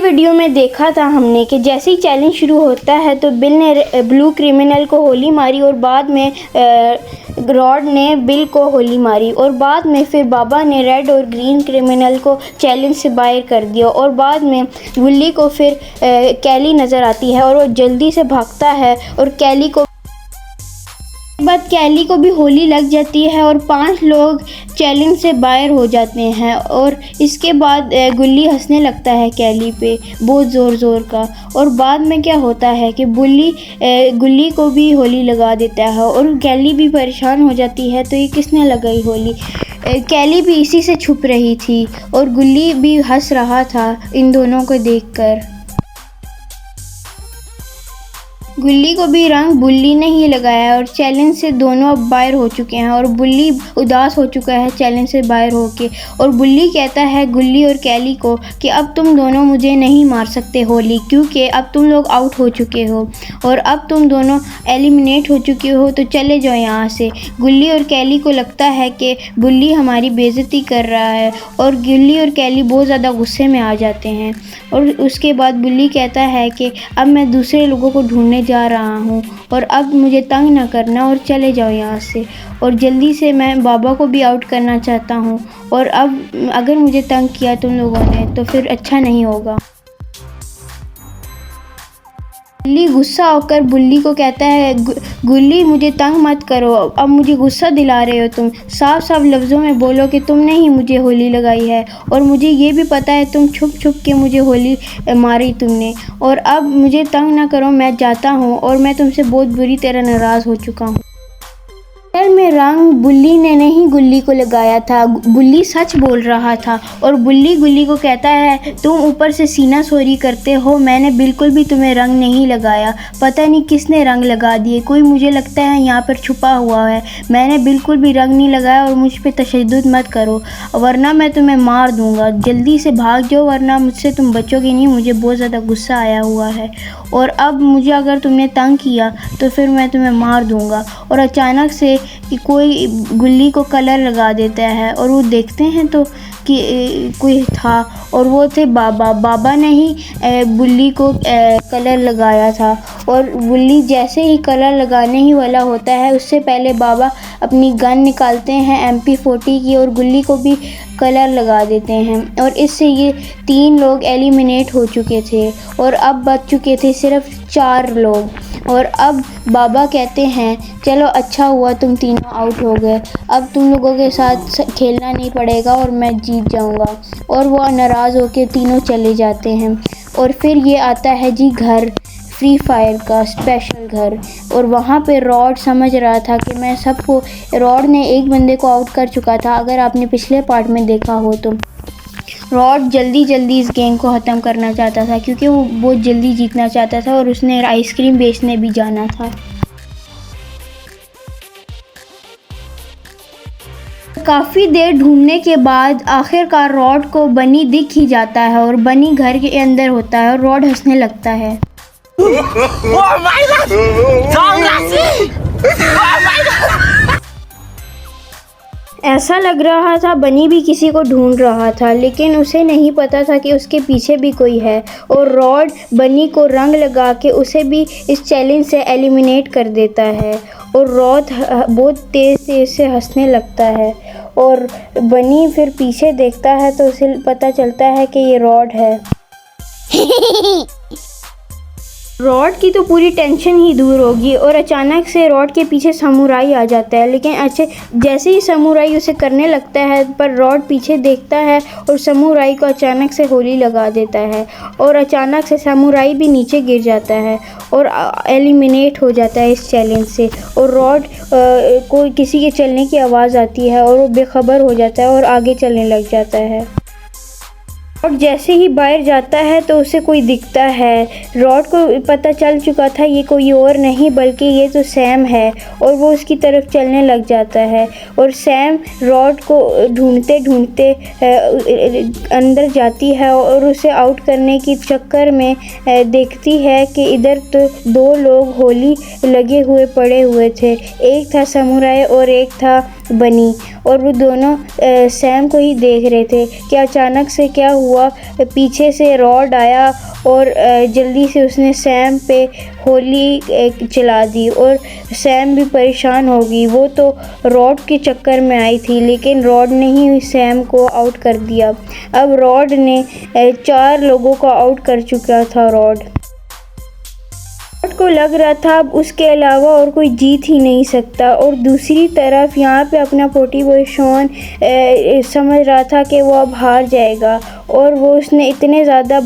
Video में देखा था हमने कि जैसे ही चैलेंज शुरू होता है तो बिल ने ब्लू क्रिमिनल को होली मारी और बाद में रॉड ने बिल को होली मारी और बाद में फिर बाबा ने रेड और ग्रीन क्रिमिनल को चैलेंज से बाहर कर दिया और बाद में गुल्ली को फिर कैली नज़र आती है और वो जल्दी से भागता है और कैली को भी होली लग जाती है और 5 लोग चैलेंज से बाहर हो जाते हैं। और इसके बाद गुल्ली हंसने लगता है कैली पे बहुत ज़ोर का और बाद में क्या होता है कि गुल्ली को भी होली लगा देता है और कैली भी परेशान हो जाती है तो ये किसने लगाई होली। कैली भी इसी से छुप रही थी और गुल्ली भी हंस रहा था इन दोनों को देखकर। गुल्ली को भी रंग बुल्ली ने ही लगाया और चैलेंज से दोनों अब बाहर हो चुके हैं और बुल्ली उदास हो चुका है चैलेंज से बाहर होके और बुल्ली कहता है गुल्ली और कैली को कि अब तुम दोनों मुझे नहीं मार सकते होली, क्योंकि अब तुम लोग आउट हो चुके हो और अब तुम दोनों एलिमिनेट हो चुके हो, तो चले जाओ यहाँ से। गुल्ली और कैली को लगता है कि बुल्ली हमारी बेइज्जती कर रहा है और गुल्ली और कैली बहुत ज़्यादा गुस्से में आ जाते हैं और उसके बाद बुल्ली कहता है कि अब मैं दूसरे लोगों को ढूंढने जा रहा हूँ और अब मुझे तंग ना करना और चले जाओ यहाँ से और जल्दी से मैं बाबा को भी आउट करना चाहता हूँ और अब अगर मुझे तंग किया तुम लोगों ने तो फिर अच्छा नहीं होगा। गुल्ली गुस्सा होकर बुल्ली को कहता है गुल्ली मुझे तंग मत करो, अब मुझे गुस्सा दिला रहे हो तुम, साफ साफ लफ्ज़ों में बोलो कि तुमने ही मुझे होली लगाई है और मुझे ये भी पता है तुम छुप छुप के मुझे होली मारी तुमने और अब मुझे तंग ना करो, मैं जाता हूँ और मैं तुमसे बहुत बुरी तरह नाराज़ हो चुका हूँ। में रंग बुल्ली ने नहीं गुल्ली को लगाया था, बुल्ली सच बोल रहा था और बुल्ली गुल्ली को कहता है तुम ऊपर से सीना चोरी करते हो, मैंने बिल्कुल भी तुम्हें रंग नहीं लगाया, पता नहीं किसने रंग लगा दिए, कोई मुझे लगता है यहाँ पर छुपा हुआ है, मैंने बिल्कुल भी रंग नहीं लगाया और मुझ पे तशद्दुद मत करो वरना मैं तुम्हें मार दूँगा, जल्दी से भाग जाओ वरना मुझसे तुम बचोगे नहीं, मुझे बहुत ज़्यादा गुस्सा आया हुआ है और अब मुझे अगर तुमने तंग किया तो फिर मैं तुम्हें मार दूँगा। और अचानक से कि कोई गुल्ली को कलर लगा देता है और वो देखते हैं तो कि कोई था और वो थे बाबा ने ही बुल्ली को कलर लगाया था और बुल्ली जैसे ही कलर लगाने ही वाला होता है उससे पहले बाबा अपनी गन निकालते हैं MP40 की और गुल्ली को भी कलर लगा देते हैं और इससे ये 3 लोग एलिमिनेट हो चुके थे और अब बच चुके थे सिर्फ 4 लोग और अब बाबा कहते हैं चलो अच्छा हुआ तुम तीनों आउट हो गए, अब तुम लोगों के साथ खेलना नहीं पड़ेगा और मैं जीत जाऊंगा और वो नाराज़ होकर तीनों चले जाते हैं। और फिर ये आता है जी घर, फ्री फायर का स्पेशल घर और वहाँ पे रॉड समझ रहा था कि मैं सबको, रॉड ने एक बंदे को आउट कर चुका था, अगर आपने पिछले पार्ट में देखा हो तो रॉड जल्दी इस गेम को ख़त्म करना चाहता था क्योंकि वो बहुत जल्दी जीतना चाहता था और उसने आइसक्रीम बेचने भी जाना था। काफ़ी देर ढूंढने के बाद आखिरकार रॉड को बनी दिख ही जाता है और बनी घर के अंदर होता है और रॉड हंसने लगता है। ऐसा लग रहा था बनी भी किसी को ढूंढ रहा था, लेकिन उसे नहीं पता था कि उसके पीछे भी कोई है और रॉड बनी को रंग लगा के उसे भी इस चैलेंज से एलिमिनेट कर देता है और रॉड बहुत तेज़ से हंसने लगता है और बनी फिर पीछे देखता है तो उसे पता चलता है कि ये रॉड है। रॉड की तो पूरी टेंशन ही दूर होगी और अचानक से रॉड के पीछे समुराई आ जाता है, लेकिन जैसे ही समुराई उसे करने लगता है पर रॉड पीछे देखता है और समुराई को अचानक से होली लगा देता है और अचानक से समुराई भी नीचे गिर जाता है और एलिमिनेट हो जाता है इस चैलेंज से और रॉड को किसी के चलने की आवाज़ आती है और वो बेखबर हो जाता है और आगे चलने लग जाता है। और जैसे ही बाहर जाता है तो उसे कोई दिखता है, रॉड को पता चल चुका था ये कोई और नहीं बल्कि ये तो सैम है और वो उसकी तरफ चलने लग जाता है और सैम रॉड को ढूंढते अंदर जाती है और उसे आउट करने की चक्कर में देखती है कि इधर तो 2 लोग होली लगे हुए पड़े हुए थे, एक था समुराई और एक था बनी और वो दोनों सैम को ही देख रहे थे कि अचानक से क्या हुआ। पीछे से रॉड आया और जल्दी से उसने सैम पे होली चला दी और सैम भी परेशान हो गई। वो तो रॉड के चक्कर में आई थी, लेकिन रॉड ने ही सैम को आउट कर दिया। अब रॉड ने 4 लोगों को आउट कर चुका था। रॉड को लग रहा था अब उसके अलावा और कोई जीत ही नहीं सकता। और दूसरी तरफ यहाँ पे अपना पोटी बॉय शॉन समझ रहा था कि वो अब हार जाएगा और वो उसने इतने ज़्यादा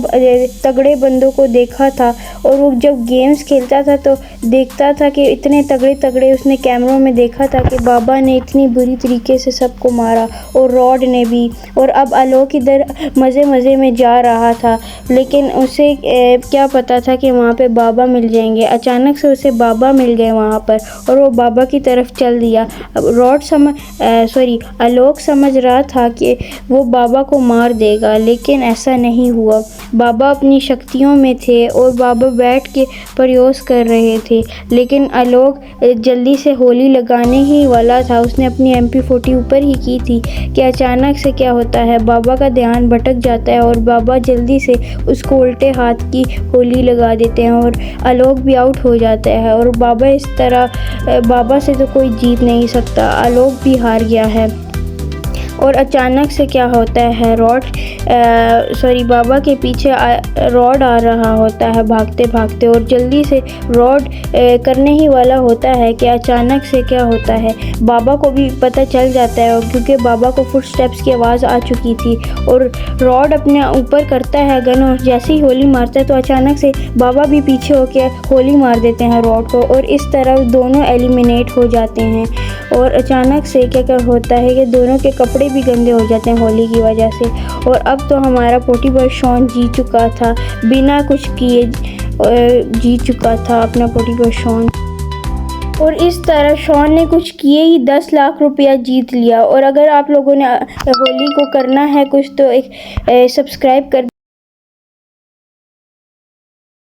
तगड़े बंदों को देखा था और वो जब गेम्स खेलता था तो देखता था कि इतने तगड़े उसने कैमरों में देखा था कि बाबा ने इतनी बुरी तरीके से सबको मारा और रॉड ने भी। और अब आलोक इधर मज़े में जा रहा था, लेकिन उसे क्या पता था कि वहाँ पे बाबा मिल जाएंगे। अचानक से उसे बाबा मिल गए वहाँ पर और वो बाबा की तरफ चल दिया। अब आलोक समझ रहा था कि वो बाबा को मार देगा, लेकिन ऐसा नहीं हुआ। बाबा अपनी शक्तियों में थे और बाबा बैठ के प्रयास कर रहे थे, लेकिन आलोक जल्दी से होली लगाने ही वाला था। उसने अपनी MP40 ऊपर ही की थी कि अचानक से क्या होता है, बाबा का ध्यान भटक जाता है और बाबा जल्दी से उसको उल्टे हाथ की होली लगा देते हैं और आलोक भी आउट हो जाता है। और बाबा इस तरह बाबा से तो कोई जीत नहीं सकता, आलोक भी हार गया है। और अचानक से क्या होता है, बाबा के पीछे रॉड आ रहा होता है भागते और जल्दी से रॉड करने ही वाला होता है कि अचानक से क्या होता है, बाबा को भी पता चल जाता है क्योंकि बाबा को फुटस्टेप्स की आवाज़ आ चुकी थी। और रॉड अपने ऊपर करता है गन और जैसे ही होली मारता है तो अचानक से बाबा भी पीछे होकर होली मार देते हैं रॉड को और इस तरह दोनों एलिमिनेट हो जाते हैं। और अचानक से क्या होता है कि दोनों के कपड़े भी गंदे हो जाते हैं होली की वजह से। और अब तो हमारा पोटी बॉय शॉन जीत चुका था, बिना कुछ किए जीत चुका था अपना पोटी बॉय शॉन। और इस तरह शॉन ने कुछ किए ही 10 लाख रुपया जीत लिया। और अगर आप लोगों ने होली को करना है कुछ तो एक सब्सक्राइब कर